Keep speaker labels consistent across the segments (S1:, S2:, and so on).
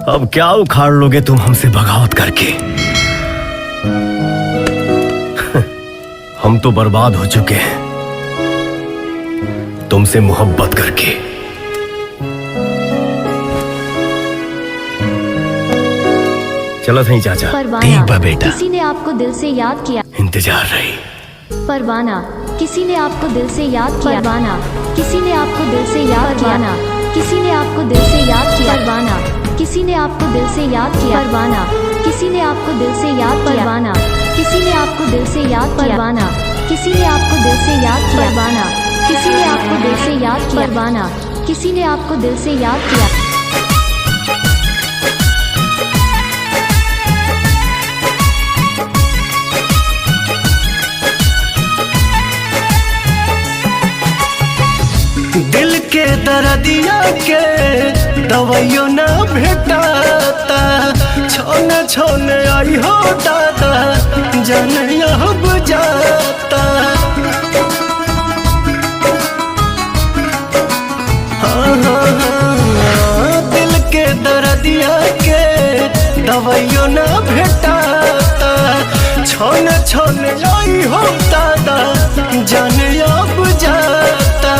S1: अब क्या उखाड़ लोगे तुम हमसे बगावत करके? हम तो बर्बाद हो चुके हैं तुमसे मोहब्बत करके। चलो सही चाचा।
S2: परवाना,
S1: बेटा
S2: किसी ने आपको दिल से याद किया।
S1: इंतजार रही।
S2: परवाना, किसी ने आपको दिल से याद किया। परवाना, किसी ने आपको दिल से याद किया। किसी ने आपको दिल से याद किया। परवाना, किसी ने आपको दिल से याद किया। परवाना, किसी ने आपको दिल से याद किया। परवाना, किसी ने आपको दिल से याद किया। परवाना, किसी ने आपको दिल से याद किया। परवाना, किसी ने आपको दिल से याद किया। परवाना, किसी ने आपको दिल से याद किया।
S3: दिल के दर्दिया के दवाइयों न भेटाता, छोने छोने आई हो दादा जान अब जाता। दिल के दर्दिया के दवाइयों न भेटाता, छोने छोने आई हो दादा जान अब जाता।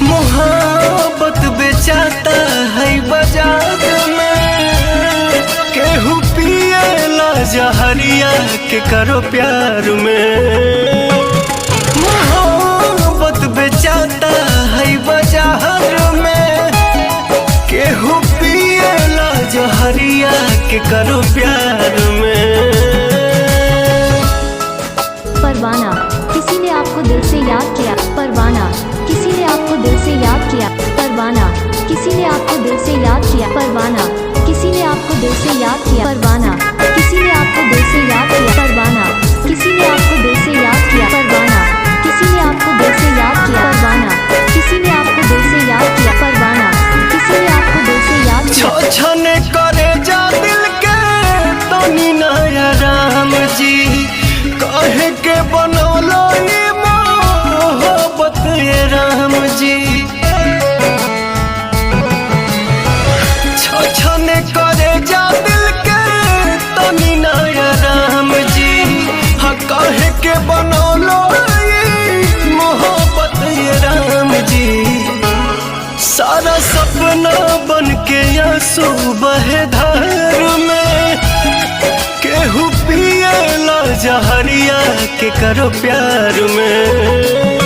S3: मोहब्बत बेचाता है बाजार में, केहू पिएला जहरिया के करो प्यार में। मोहब्बत बेचाता है बाजार में, केहू पिएला जहरिया के करो प्यार में।
S2: परवाना, किसी ने आपको दिल से याद किया। परवाना, किसी ने आपको दिल से याद किया। परवाना, किसी ने आपको दिल से याद किया। परवाना, किसी ने आपको दिल से याद किया। परवाना, किसी ने आपको दिल से याद किया। परवाना, किसी ने आपको दिल से याद किया। परवाना, किसी ने आपको दिल से याद किया। परवाना, किसी ने आपको दिल से याद किया। परवाना, किसी ने आपको दिल से याद किया।
S3: छने करे जा दिल के तनी नया राम जी, कहे के बनौलो ये मोहब्बत ये राम जी। छने करे जा दिल के तनी नया राम जी, हाँ कहे के बनौलो ये मोहब्बत ये राम जी। सारा सपना बन के आंसू बहे धार में, केहू पिएला जहरिया के करो प्यार में।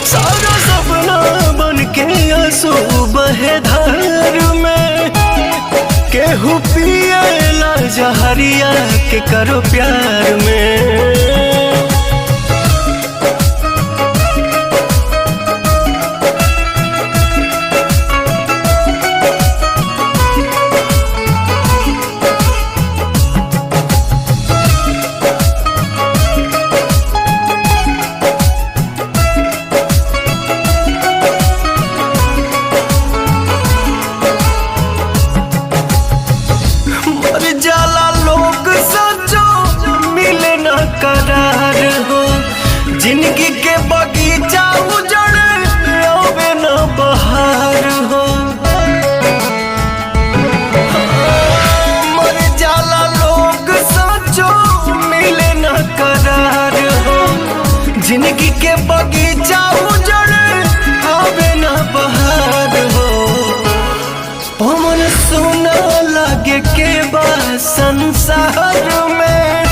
S3: सारा सपना बन के आंसू बहे धार में, केहू पिएला जहरिया के करो प्यार में। जिंदगी के बगीचा उजड़े आवे न बहार हो, मर जाला लोग सोचो मिले न करार हो। जिंदगी के बगीचा उजड़े आवे न बहार हो। पवन सुना लागे के बा संसार में,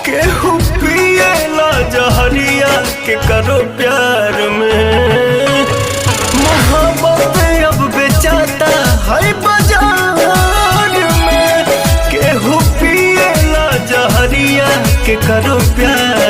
S3: केहू पिएला जहरिया के करो प्यार में। मोहब्बत अब बेचाता है बाजार में, केहू पिएला जहरिया के करो प्यार